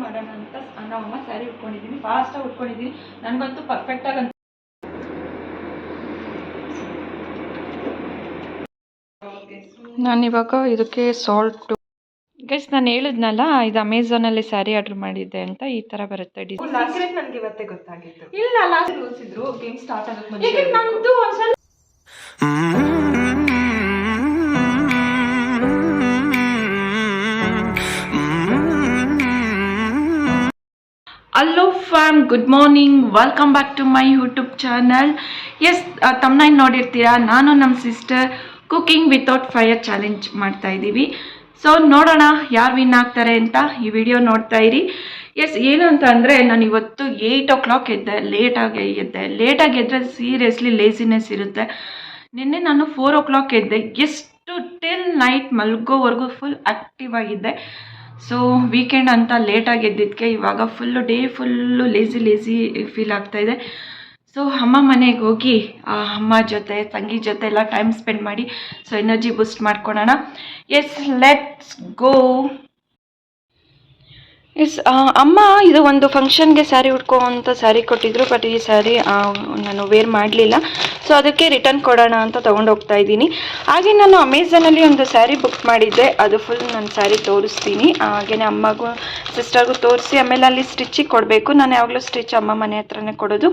ಮಾಡೋಣ ಅಂತ ನಮ್ಮಮ್ಮ ಸ್ಯಾರಿ ಉಟ್ಕೊಂಡಿದ್ದೀನಿ, ಫಾಸ್ಟಾಗಿ ಉಟ್ಕೊಂಡಿದ್ದೀನಿ. ನನಗಂತೂ ಪರ್ಫೆಕ್ಟಾಗಿ ಅಂತ ನಾನಿವಾಗ ಇದಕ್ಕೆ ಸಾಲ್ಟು ಗೈಸ್ ನಾನು ಹೇಳಿದ್ನಲ್ಲ, ಇದು ಅಮೆಝಾನಲ್ಲಿ ಸ್ಯಾರಿ ಆರ್ಡರ್ ಮಾಡಿದ್ದೆ ಅಂತ. ಈ ಥರ ಬರುತ್ತೆ ಡಿಸೈನ್. ನನಗೆ ಇವತ್ತೇ ಗೊತ್ತಾಗಿತ್ತು. ಇಲ್ಲ ಲಾಸ್ಟ್ ತೋರಿಸಿದ್ರು ಗೇಮ್ ಸ್ಟಾರ್ಟ್ ಆಗೋಕ್ಕೆ ಮುಂಚೆ. ನಂದು ಒಂದ್ಸಲ hello fam, good morning, welcome back to my YouTube channel. Yes, ತಮ್ಮನೇಲಿ ನೋಡಿರ್ತೀರಾ, ನಾನು ನಮ್ಮ sister cooking without fire challenge ಮಾಡ್ತಾ ಇದ್ದೀವಿ. ಸೊ ನೋಡೋಣ ಯಾರು ವಿನ್ ಆಗ್ತಾರೆ ಅಂತ ಈ ವಿಡಿಯೋ ನೋಡ್ತಾ ಇರಿ. ಎಸ್, ಏನು ಅಂತ ಅಂದರೆ ನಾನು ಇವತ್ತು 8 o'clock ಎದ್ದೆ, ಲೇಟಾಗಿ ಎದ್ದರೆ ಸೀರಿಯಸ್ಲಿ ಲೇಸಿನೆಸ್ ಇರುತ್ತೆ. ನಿನ್ನೆ ನಾನು 4 o'clock ಎದ್ದೆ, ಎಷ್ಟು ಟಿಲ್ ನೈಟ್ ಮಲ್ಗೋವರೆಗೂ ಫುಲ್ ಆ್ಯಕ್ಟಿವ್ ಆಗಿದ್ದೆ. ಸೊ ವೀಕೆಂಡ್ ಅಂತ ಲೇಟಾಗಿ ಎದ್ದಿದ್ದಕ್ಕೆ ಇವಾಗ ಡೇ ಫುಲ್ಲು ಲೇಸಿ ಫೀಲ್ ಆಗ್ತಾಯಿದೆ. ಸೊ ಅಮ್ಮ ಮನೆಗೆ ಹೋಗಿ ಅಮ್ಮ ಜೊತೆ ತಂಗಿ ಜೊತೆ ಎಲ್ಲ ಟೈಮ್ ಸ್ಪೆಂಡ್ ಮಾಡಿ ಸೊ ಎನರ್ಜಿ ಬೂಸ್ಟ್ ಮಾಡ್ಕೊಳೋಣ. Yes, let's go. ಎಸ್, ಅಮ್ಮ ಇದು ಒಂದು ಫಂಕ್ಷನ್ಗೆ ಸ್ಯಾರಿ ಉಟ್ಕೋ ಅಂತ ಸ್ಯಾರಿ ಕೊಟ್ಟಿದ್ರು, ಬಟ್ ಈ ಸ್ಯಾರಿ ನಾನು ವೇರ್ ಮಾಡಲಿಲ್ಲ. ಸೊ ಅದಕ್ಕೆ ರಿಟರ್ನ್ ಕೊಡೋಣ ಅಂತ ತೊಗೊಂಡು ಹೋಗ್ತಾ ಇದ್ದೀನಿ. ಹಾಗೆ ನಾನು ಅಮೆಝಾನಲ್ಲಿ ಒಂದು ಸ್ಯಾರಿ ಬುಕ್ ಮಾಡಿದ್ದೆ, ಅದು ಫುಲ್ ನಾನು ಸ್ಯಾರಿ ತೋರಿಸ್ತೀನಿ. ಹಾಗೆಯೇ ಅಮ್ಮಗೂ ಸಿಸ್ಟರ್ಗೂ ತೋರಿಸಿ ಆಮೇಲೆ ಅಲ್ಲಿ ಸ್ಟಿಚಿಗೆ ಕೊಡಬೇಕು. ನಾನು ಯಾವಾಗಲೂ ಸ್ಟಿಚ್ ಅಮ್ಮ ಮನೆ ಹತ್ರನೇ ಕೊಡೋದು.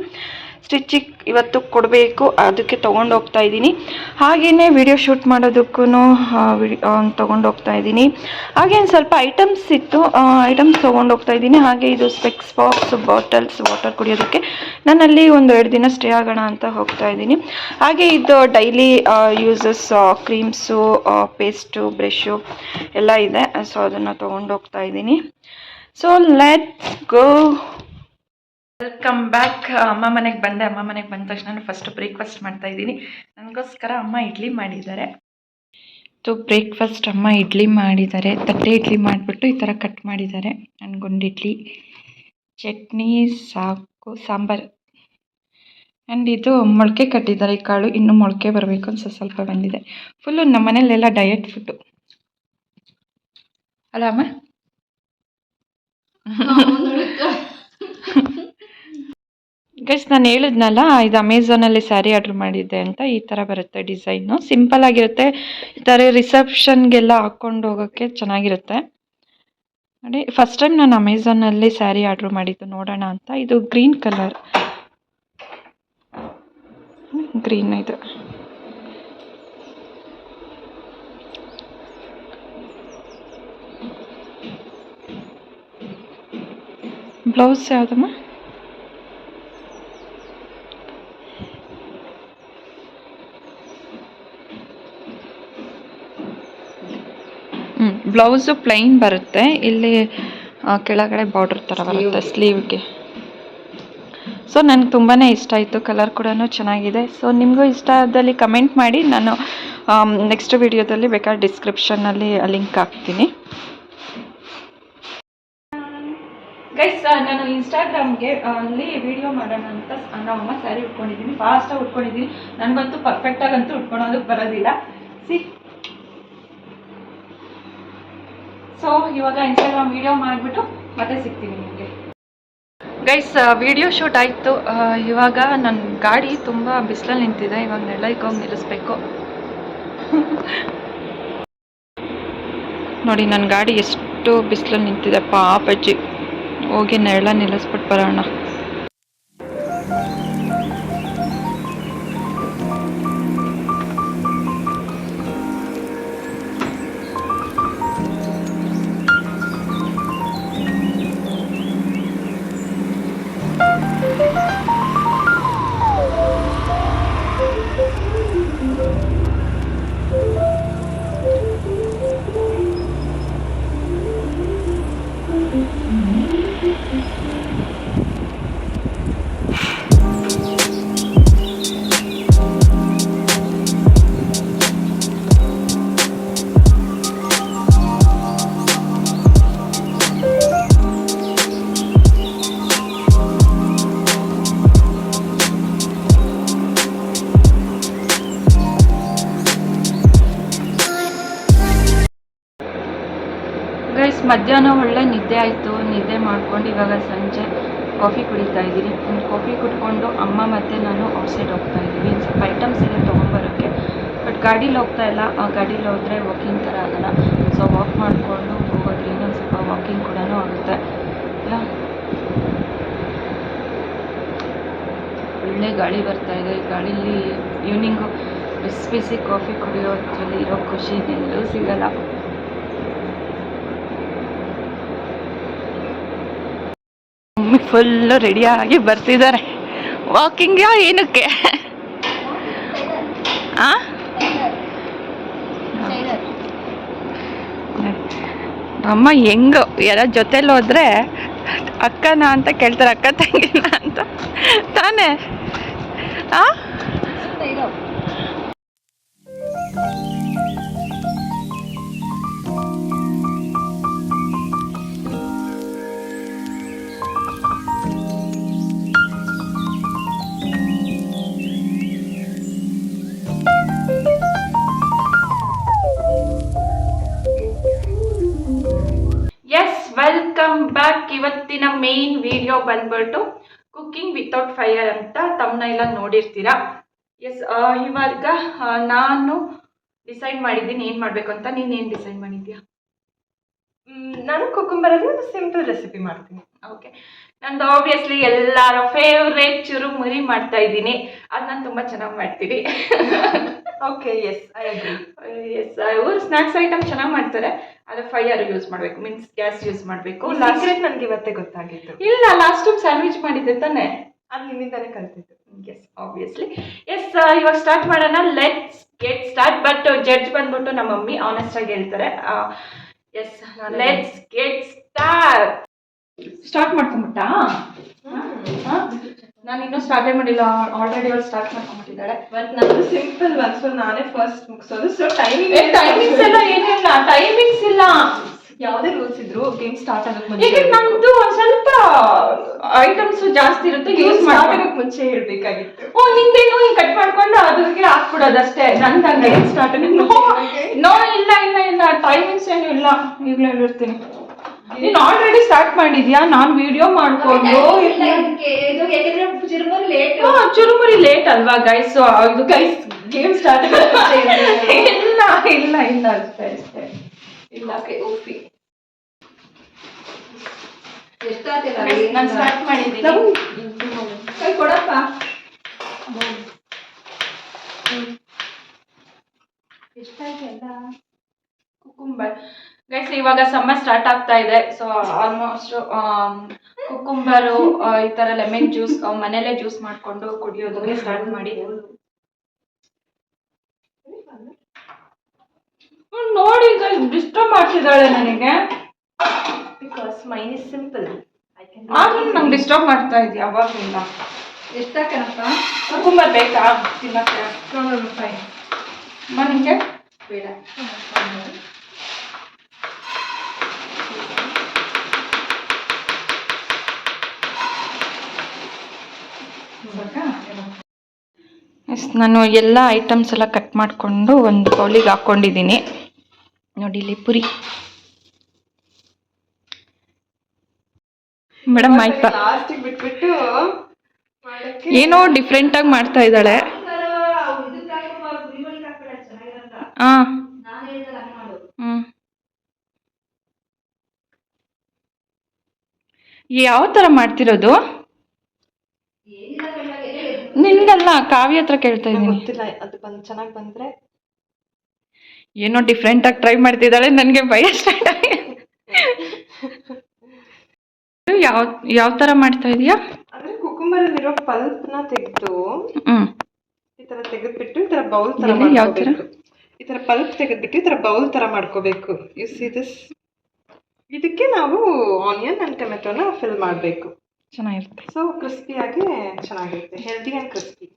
ಸ್ಟಿಚಿಗೆ ಇವತ್ತು ಕೊಡಬೇಕು, ಅದಕ್ಕೆ ತೊಗೊಂಡು ಹೋಗ್ತಾ ಇದ್ದೀನಿ. ಹಾಗೆಯೇ ವಿಡಿಯೋ ಶೂಟ್ ಮಾಡೋದಕ್ಕೂ ತೊಗೊಂಡು ಹೋಗ್ತಾ ಇದ್ದೀನಿ. ಹಾಗೆ ಸ್ವಲ್ಪ ಐಟಮ್ಸ್ ಇತ್ತು, ಐಟಮ್ಸ್ ತೊಗೊಂಡು ಹೋಗ್ತಾ ಇದ್ದೀನಿ. ಹಾಗೆ ಇದು ಸ್ಪೆಕ್ಸ್ ಬಾಕ್ಸ್, ಬಾಟಲ್ಸ್, ವಾಟರ್ ಕುಡಿಯೋದಕ್ಕೆ ನಾನಲ್ಲಿ ಒಂದು 2 ದಿನ ಸ್ಟೇ ಆಗೋಣ ಅಂತ ಹೋಗ್ತಾ ಇದ್ದೀನಿ. ಹಾಗೆ ಇದು daily uses creams, paste, brush ಎಲ್ಲ ಇದೆ. ಸೊ ಅದನ್ನು ತೊಗೊಂಡು ಹೋಗ್ತಾ ಇದ್ದೀನಿ. So let's go. Welcome back. ಅಮ್ಮ ಮನೆಗೆ ಬಂದೆ. ಅಮ್ಮ ಮನೆಗೆ ಬಂದ ತಕ್ಷಣ ಫಸ್ಟ್ ಬ್ರೇಕ್ಫಾಸ್ಟ್ ಮಾಡ್ತಾ ಇದ್ದೀನಿ. ನನಗೋಸ್ಕರ ಅಮ್ಮ ಇಡ್ಲಿ ಮಾಡಿದ್ದಾರೆ. ಬ್ರೇಕ್ಫಾಸ್ಟ್ ಅಮ್ಮ ಇಡ್ಲಿ ಮಾಡಿದ್ದಾರೆ. ತಟ್ಟೆ ಇಡ್ಲಿ ಮಾಡಿಬಿಟ್ಟು ಈ ಥರ ಕಟ್ ಮಾಡಿದ್ದಾರೆ. ನನಗೊಂದು ಇಡ್ಲಿ, ಚಟ್ನಿ ಸಾಕು, ಸಾಂಬಾರು. ಆ್ಯಂಡ್ ಇದು ಮೊಳಕೆ ಕಟ್ಟಿದ್ದಾರೆ ಈ ಕಾಳು, ಇನ್ನೂ ಮೊಳಕೆ ಬರಬೇಕು ಅಂತ ಸ್ವಲ್ಪ ಬಂದಿದೆ. ಫುಲ್ಲು ನಮ್ಮ ಮನೇಲೆಲ್ಲ ಡಯಟ್ ಫುಡ್ಡು ಅಲ್ಲ ಅಮ್ಮ? ಗೈಸ್ ನಾನು ಹೇಳಿದ್ನಲ್ಲ, ಇದು ಅಮೆಝಾನಲ್ಲಿ ಸ್ಯಾರಿ ಆರ್ಡರ್ ಮಾಡಿದ್ದೆ ಅಂತ. ಈ ಥರ ಬರುತ್ತೆ ಡಿಸೈನು, ಸಿಂಪಲ್ ಆಗಿರುತ್ತೆ. ಈ ಥರ ರಿಸೆಪ್ಷನ್ಗೆಲ್ಲ ಹಾಕ್ಕೊಂಡು ಹೋಗೋಕ್ಕೆ ಚೆನ್ನಾಗಿರುತ್ತೆ ನೋಡಿ. ಫಸ್ಟ್ ಟೈಮ್ ನಾನು ಅಮೆಝಾನಲ್ಲಿ ಸ್ಯಾರಿ ಆರ್ಡ್ರ್ ಮಾಡಿದ್ದು, ನೋಡೋಣ ಅಂತ. ಇದು ಗ್ರೀನ್ ಕಲರ್, ಗ್ರೀನ್ ಇದು. ಬ್ಲೌಸ್ ಯಾವುದಮ್ಮ? ಬ್ಲೌಸು ಪ್ಲೈನ್ ಬರುತ್ತೆ, ಇಲ್ಲಿ ಕೆಳಗಡೆ ಬಾರ್ಡರ್ ಥರ ಬರುತ್ತೆ ಸ್ಲೀವ್ಗೆ. ಸೊ ನನಗೆ ತುಂಬಾ ಇಷ್ಟ ಆಯಿತು, ಕಲರ್ ಕೂಡ ಚೆನ್ನಾಗಿದೆ. ಸೊ ನಿಮಗೂ ಇಷ್ಟ ಆದಲ್ಲಿ ಕಮೆಂಟ್ ಮಾಡಿ, ನಾನು ನೆಕ್ಸ್ಟ್ ವಿಡಿಯೋದಲ್ಲಿ ಬೇಕಾದ್ರೆ ಡಿಸ್ಕ್ರಿಪ್ಷನ್ನಲ್ಲಿ ಲಿಂಕ್ ಹಾಕ್ತೀನಿ. ಗೈಸ್, ನಾನು ಇನ್ಸ್ಟಾಗ್ರಾಮ್ಗೆ ಅಲ್ಲಿ ವಿಡಿಯೋ ಮಾಡೋಣ ಅಂತ ನಮ್ಮಮ್ಮ ಸ್ಯಾರಿ ಉಟ್ಕೊಂಡಿದ್ದೀನಿ, ಫಾಸ್ಟಾಗಿ ಉಟ್ಕೊಂಡಿದ್ದೀನಿ. ನನಗಂತೂ ಪರ್ಫೆಕ್ಟಾಗಂತೂ ಉಟ್ಕೊಳೋದಕ್ಕೆ ಬರೋದಿಲ್ಲ. ಸೊ ಇವಾಗ ಇನ್ಸ್ಟಾಗ್ರಾಮ್ ವಿಡಿಯೋ ಮಾಡಿಬಿಟ್ಟು ಮತ್ತೆ ಸಿಗ್ತೀನಿ ನಿಮಗೆ. ಗೈಸ್, ವಿಡಿಯೋ ಶೂಟ್ ಆಯಿತು. ಇವಾಗ ನನ್ನ ಗಾಡಿ ತುಂಬ ಬಿಸಿಲಲ್ಲಿ ನಿಂತಿದೆ. ಇವಾಗ ನೆರಳಿಗೆ ಹೋಗಿ ನಿಲ್ಲಿಸ್ಬೇಕು. ನೋಡಿ ನನ್ನ ಗಾಡಿ ಎಷ್ಟು ಬಿಸಿಲಲ್ಲಿ ನಿಂತಿದೆ, ಪಾಪಜ್ಜಿ. ಹೋಗಿ ನೆರಳ ನಿಲ್ಲಿಸ್ಬಿಟ್ಟು ಬರೋಣ. ಮಧ್ಯಾಹ್ನ ಒಳ್ಳೆ ನಿದ್ದೆ ಆಯಿತು. ನಿದ್ದೆ ಮಾಡ್ಕೊಂಡು ಇವಾಗ ಸಂಜೆ ಕಾಫಿ ಕುಡಿತಾ ಇದ್ದೀನಿ. ಕಾಫಿ ಕುಟ್ಕೊಂಡು ಅಮ್ಮ ಮತ್ತು ನಾನು ಔಟ್ಸೈಡ್ ಹೋಗ್ತಾ ಇದ್ದೀವಿ. ಸ್ವಲ್ಪ ಐಟಮ್ಸ್ ಇದೆ ತೊಗೊಂಬರೋಕ್ಕೆ. ಬಟ್ ಗಾಡೀಲಿ ಹೋಗ್ತಾ ಇಲ್ಲ. ಗಾಡೀಲಿ ಹೋದರೆ ವಾಕಿಂಗ್ ಥರ ಆಗೋಲ್ಲ. ಸೊ ವಾಕ್ ಮಾಡಿಕೊಂಡು ಹೋಗೋದ್ರಿಂದ ಒಂದು ಸ್ವಲ್ಪ ವಾಕಿಂಗ್ ಕೂಡ ಆಗುತ್ತೆ ಇಲ್ಲ. ಒಳ್ಳೆ ಗಾಳಿ ಬರ್ತಾ ಇದೆ. ಈ ಗಾಳೀಲಿ ಈವ್ನಿಂಗು ಬಿಸಿ ಬಿಸಿ ಕಾಫಿ ಕುಡಿಯೋದ್ರಲ್ಲಿ ಇರೋ ಖುಷಿ ಎಲ್ಲೂ ಸಿಗಲ್ಲ. ಮಮ್ಮಿ ಫುಲ್ಲು ರೆಡಿಯಾಗಿ ಬರ್ತಿದ್ದಾರೆ. ವಾಕಿಂಗ್ಯಾ ಏನಕ್ಕೆ? ಅಮ್ಮ ಹೆಂಗೋ ಯಾರ ಜೊತೆಲಿ ಹೋದ್ರೆ ಅಕ್ಕನ ಅಂತ ಕೇಳ್ತಾರೆ, ಅಕ್ಕ ತಂಗಿನ ಅಂತ ತಾನೇ. Welcome back. ಇವತ್ತಿನ ಮೇನ್ ವಿಡಿಯೋ ಬಂದ್ಬಿಟ್ಟು ಕುಕ್ಕಿಂಗ್ ವಿತೌಟ್ ಫೈರ್ ಅಂತ ತಮ್ಮನೆಲ್ಲ ನೋಡಿರ್ತೀರಾ. ಎಸ್, ಇವಾಗ ನಾನು ಡಿಸೈಡ್ ಮಾಡಿದ್ದೀನಿ ಏನು ಮಾಡಬೇಕು ಅಂತ. ನೀನೇನು ಡಿಸೈಡ್ ಮಾಡಿದ್ಯಾ? ನಾನು ಕುಕುಂಬರಲ್ಲಿ ಒಂದು ಸಿಂಪಲ್ ರೆಸಿಪಿ ಮಾಡ್ತೀನಿ. ಓಕೆ, ನಂದು ಆಬ್ವಿಯಸ್ಲಿ ಎಲ್ಲರ ಫೇವ್ರೇಟ್ ಚುರುಮುರಿ ಮಾಡ್ತಾ ಇದ್ದೀನಿ. ಅದು ನಾನು ತುಂಬ ಚೆನ್ನಾಗಿ ಮಾಡ್ತೀನಿ. Okay, yes, I agree. Yes, ಇವರು ಸ್ನ್ಯಾಕ್ಸ್ ಐಟಮ್ ಚೆನ್ನಾಗಿ ಮಾಡ್ತಾರೆ. ಆದರೆ ಫೈರ್ ಯೂಸ್ ಮಾಡಬೇಕು, ಮೀನ್ಸ್ ಗ್ಯಾಸ್ ಯೂಸ್ ಮಾಡಬೇಕು. ಲಾಸ್ಟ್ ನನಗೆ ಇವತ್ತೇ ಗೊತ್ತಾಗಿತ್ತು. ಇಲ್ಲ, ಲಾಸ್ಟ್ ಟೈಮ್ ಸ್ಯಾಂಡ್ವಿಚ್ ಮಾಡಿದ್ದೆ ತಾನೆ, ಅದು ನಿಮ್ಮಿಂದಾನೇ ಕಲ್ತಿದ್ದು. Yes, obviously. ಎಸ್, ಇವಾಗ ಸ್ಟಾರ್ಟ್ ಮಾಡೋಣ. Let's get start. But judge ಬಂದ್ಬಿಟ್ಟು ನಮ್ಮ ಮಮ್ಮಿ ಆನೆಸ್ಟ್ ಆಗಿ ಹೇಳ್ತಾರೆ. ಎಸ್, ಲೆಟ್ಸ್ ಗೆಟ್ ಸ್ಟಾರ್ಟ್ ಮಾಡ್ಕೊಂಬಿಟ್ಟಾ? ನಾನು ಇನ್ನೂ ಸ್ಟಾರ್ಟೇ ಮಾಡಿಲ್ಲ. ಆಲ್ರೆಡಿ ಅವಳು ಸ್ಟಾರ್ಟ್ ಮಾಡ್ಕೊಂಡ್ಬಿಟ್ಟಿದ್ದಾಳೆ. ಬಟ್ ನಂದು ಸಿಂಪಲ್ ಒನ್, ಸೊ ನಾನೇ ಫಸ್ಟ್ ಮುಗಿಸೋದು. ಸೊ ಟೈಮಿಂಗ್ಸ್ ಎಲ್ಲ ಏನಿಲ್ಲ, ಟೈಮಿಂಗ್ಸ್ ಇಲ್ಲ. ಯಾವುದೇ ರೂಲ್ಸ್ ಇದ್ರು ಗೇಮ್ ಸ್ಟಾರ್ಟ್ ಆಗೋಕ್ಕೆ ಮುಂಚೆ ಈಗ ನಮ್ದು ಒಂದ್ ಸ್ವಲ್ಪ ಐಟಮ್ಸ್ ಜಾಸ್ತಿ ಇರುತ್ತೆ, ಯೂಸ್ ಮಾಡೋಕೆ ಮುಂಚೆ ಹೇಳ್ಬೇಕಾಗಿತ್ತು. ನಿಂದೇನು ಹಿಂಗ್ ಕಟ್ ಮಾಡ್ಕೊಂಡು ಅದಕ್ಕೆ ಹಾಕ್ಬಿಡೋದಷ್ಟೇ. ನಂದಂಗೆ ಸ್ಟಾರ್ಟ್ ನೋ, ಇಲ್ಲ ಇಲ್ಲ ಇಲ್ಲ, ಟೈಮಿಂಗ್ಸ್ ಏನು ಇಲ್ಲ. ಈಗಲೇ ಹೇಳಿರ್ತೀನಿ. ನೀನು ಆಲ್ರೆಡಿ ಸ್ಟಾರ್ಟ್ ಮಾಡಿದ್ಯಾ? ನಾನು ವಿಡಿಯೋ ಮಾಡ್ಕೊಂಡು ಚುರುಮುರಿ ಲೇಟ್ ಅಲ್ವಾ ಗೈಸ್? ಇದು ಗೈಸ್ ಗೇಮ್ ಸ್ಟಾರ್ಟ್ ಇಲ್ಲ ಇಲ್ಲ ಇಲ್ಲ, ಅಷ್ಟೇ ಅಷ್ಟೇ. ಇಲ್ಲ, ಓಪಿ ನಾನು ಸ್ಟಾರ್ಟ್ ಮಾಡಿದ್ದೀನಿ. ಕೈ ಕೊಡಪ್ಪ. ಎಷ್ಟಾಯ್ತು ಎಲ್ಲ? ಕುಕುಂಬರ್ ಗೈಸ್, ಇವಾಗ ಸಮ್ಮರ್ ಸ್ಟಾರ್ಟ್ ಆಗ್ತಾ ಇದೆ. ಸೊ ಆಲ್ಮೋಸ್ಟ್ ಕುಕುಂಬರು ಈ ತರ ಲೆಮನ್ ಜ್ಯೂಸ್ ಮನೇಲೆ ಜ್ಯೂಸ್ ಮಾಡ್ಕೊಂಡು ಕುಡಿಯೋದಕ್ಕೆ ಸ್ಟಾರ್ಟ್ ಮಾಡಿ. ನೋಡಿ ಗೈಸ್, ಡಿಸ್ಟರ್ಬ್ ಮಾಡ್ತಿದ್ದಾಳೆ ನನಗೆ. Because main is simple. ಆದ್ರೂ ನಂಗೆ ಡಿಸ್ಟರ್ಬ್ ಮಾಡ್ತಾ ಇದೆಯಾ ಅವಾಗಿಂದ. ಎಷ್ಟಾಕನಪ್ಪ? ಕುಕುಂಬರ್ ಬೇಕಾ ತಿನ್ನಕ್ಕೆ? ಫೈನ್. ನಿಮಗೆ ಬೇಡ. ಎಸ್, ನಾನು ಎಲ್ಲ ಐಟಮ್ಸ್ ಎಲ್ಲ ಕಟ್ ಮಾಡಿಕೊಂಡು ಒಂದು ಬೌಲಿಗೆ ಹಾಕ್ಕೊಂಡಿದ್ದೀನಿ. ನೋಡಿ ಇಲ್ಲಿ ಪುರಿ. ಮೇಡಮ್ ಆಯ್ತಾ? ಲಾಸ್ಟಿಗೆ ಬಿಟ್ಬಿಟ್ಟು ಏನೋ ಡಿಫ್ರೆಂಟಾಗಿ ಮಾಡ್ತಾ ಇದ್ದಾಳೆ. ಹಾಂ, ಯಾವ ಥರ ಮಾಡ್ತಿರೋದು? ನಿಂದಲ್ಲ, ಕಾವ್ಯ ಹತ್ರ ಕೇಳ್ತಾ ಇದ್ದೀನಿ. ಗೊತ್ತಿಲ್ಲ, ಅದು ಚೆನ್ನಾಗಿ ಬಂದರೆ. ಏನೋ ಡಿಫ್ರೆಂಟಾಗಿ ಟ್ರೈ ಮಾಡ್ತಿದ್ದಾಳೆ, ನನಗೆ ಭಯ ಸ್ಟಾರ್ಟ್ ಆಗಿದೆ. ಯಾವ ಥರ ಮಾಡ್ತಾ ಇದೀಯಾ? ಅಂದರೆ ಕುಕುಂಬರಲ್ಲಿರೋ ಪಲ್ಪ್ನ ತೆಗೆದು ಈ ಥರ ತೆಗೆದ್ಬಿಟ್ಟು ಈ ಥರ ಬೌಲ್ ಥರ ಮಾಡ್ಕೋಬೇಕು. ಈ ಥರ ಪಲ್ಪ್ ತೆಗೆದ್ಬಿಟ್ಟು ಈ ಥರ ಬೌಲ್ ಥರ ಮಾಡ್ಕೋಬೇಕು. U see this. ಇದಕ್ಕೆ ನಾವು ಆನಿಯನ್ ಆ್ಯಂಡ್ ಟೊಮೆಟೊನ ಫಿಲ್ ಮಾಡಬೇಕು. ಚೆನ್ನಾಗಿರುತ್ತೆ. ಸೊ ಕ್ರಿಸ್ಪಿಯಾಗಿ ಚೆನ್ನಾಗಿರುತ್ತೆ, ಹೆಲ್ದಿ ಆ್ಯಂಡ್ ಕ್ರಿಸ್ಪಿ.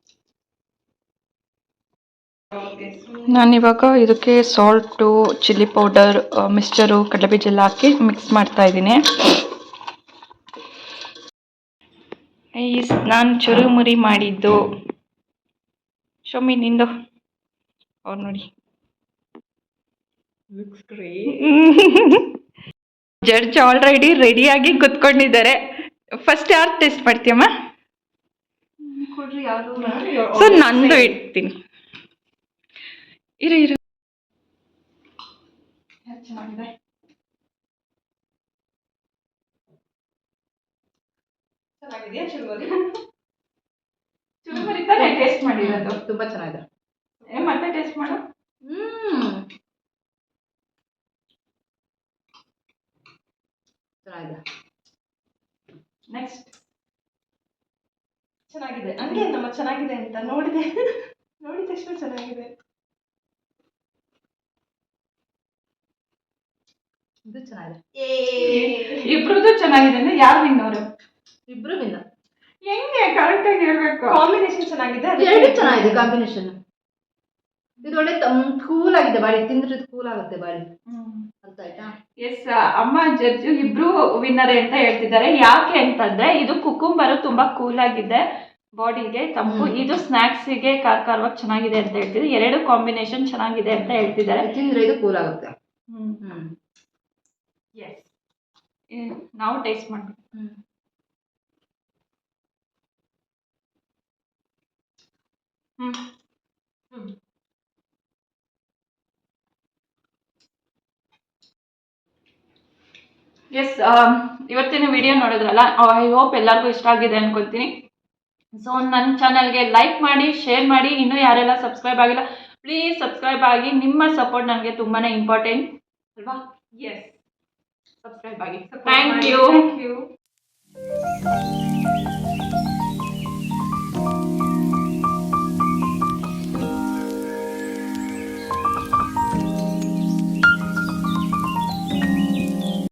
ನಾನಿವಾಗ ಇದಕ್ಕೆ ಸಾಲ್ಟು, ಚಿಲ್ಲಿ ಪೌಡರ್, ಮಿಕ್ಸ್ಚರು, ಕಡಲೆಬೀಜ ಎಲ್ಲ ಹಾಕಿ ಮಿಕ್ಸ್ ಮಾಡ್ತಾ ಇದ್ದೀನಿ. ನಾನು ಚುರುಮುರಿ ಮಾಡಿದ್ದು ಶೋಮಿ ನಿಂದು. ಅವ್ರು ನೋಡಿ, ಜಡ್ಜ್ ಆಲ್ರೆಡಿ ರೆಡಿಯಾಗಿ ಕುತ್ಕೊಂಡಿದ್ದಾರೆ. ಫಸ್ಟ್ ಯಾರು ಟೇಸ್ಟ್ ಮಾಡ್ತೀಯಮ್ಮ? ಕೊಡ್ರಿ ಯಾರು ಸೊ ನಂದು ಇಡ್ತೀನಿ. ಇರು ಚೆನ್ನಾಗಿದೆ. ಚೆನ್ನಾಗಿದೆಯಾ ಚುರುಮುರಿ? ಚುರುಮುರಿ ತಾನೇ ಟೇಸ್ಟ್ ಮಾಡಿರೋದು. ತುಂಬಾ ಚೆನ್ನಾಗಿದೆ. ಮತ್ತೆ ಟೇಸ್ಟ್ ಮಾಡು. ಚೆನ್ನಾಗಿದೆ. ನೆಕ್ಸ್ಟ್. ಚೆನ್ನಾಗಿದೆ. ಹಂಗೆ ನಮ್ಮ ಚೆನ್ನಾಗಿದೆ ಅಂತ ನೋಡಿದ ತಕ್ಷಣ ಚೆನ್ನಾಗಿದೆ. ಇದು ಚೆನ್ನಾಗಿದೆ. ಇಬ್ರದ್ದು ಚೆನ್ನಾಗಿದೆ ಅಂದ್ರೆ ಯಾರು ವಿನ್ನೋರು? ಇಬ್ರು ವಿನ್ನ. ಹೆಂಗೆ ಕರೆಕ್ಟ್ ಆಗಿ ಹೇಳ್ಬೇಕು. ಕಾಂಬಿನೇಷನ್ ಚೆನ್ನಾಗಿದೆ. ಎರಡು ಚೆನ್ನಾಗಿದೆ ಕಾಂಬಿನೇಷನ್. ಇದು ಒಳ್ಳೆ ಕೂಲ್ ಆಗಿದೆ ಬಾಡಿ. ತಿಂದ್ರೆ ಕೂಲ್ ಆಗುತ್ತೆ ಬಾಡಿ. ಅರ್ಥ ಆಯ್ತಾ? ಎಸ್, ಅಮ್ಮ ಜಡ್ಜು ಇಬ್ರು ವಿನ್ನರ್ ಅಂತ ಹೇಳ್ತಿದ್ದಾರೆ. ಯಾಕೆ ಅಂತಂದ್ರೆ ಇದು ಕುಕುಂಬರು ತುಂಬಾ ಕೂಲ್ ಆಗಿದೆ, ಬಾಡಿಗೆ ತಂಪು. ಇದು ಸ್ನಾಕ್ಸಿಗೆ ಖಾರವಾಗಿ ಚೆನ್ನಾಗಿದೆ ಅಂತ ಹೇಳ್ತಿದ್ದಾರೆ. ಎರಡು ಕಾಂಬಿನೇಷನ್ ಚೆನ್ನಾಗಿದೆ ಅಂತ ಹೇಳ್ತಿದ್ದಾರೆ. ತಿಂದ್ರೆ ಇದು ಕೂಲ್ ಆಗುತ್ತೆ. ಎಸ್, ನಾವು ಟೇಸ್ಟ್ ಮಾಡ್ಬೇಕು. ಎಸ್, ಇವತ್ತಿನ ವಿಡಿಯೋ ನೋಡಿದ್ರಲ್ಲ, ಐ ಹೋಪ್ ಎಲ್ಲರಿಗೂ ಇಷ್ಟ ಆಗಿದೆ ಅನ್ಕೊತೀನಿ. ಸೊ ನನ್ನ ಚಾನಲ್ಗೆ ಲೈಕ್ ಮಾಡಿ, ಶೇರ್ ಮಾಡಿ. ಇನ್ನೂ ಯಾರೆಲ್ಲ ಸಬ್ಸ್ಕ್ರೈಬ್ ಆಗಿಲ್ಲ ಪ್ಲೀಸ್ ಸಬ್ಸ್ಕ್ರೈಬ್ ಆಗಿ. ನಿಮ್ಮ ಸಪೋರ್ಟ್ ನನಗೆ ತುಂಬಾ ಇಂಪಾರ್ಟೆಂಟ್ ಅಲ್ವಾ? ಎಸ್, ಸಬ್ಸ್ಕ್ರೈಬ್ ಆಗಿ. Thank you.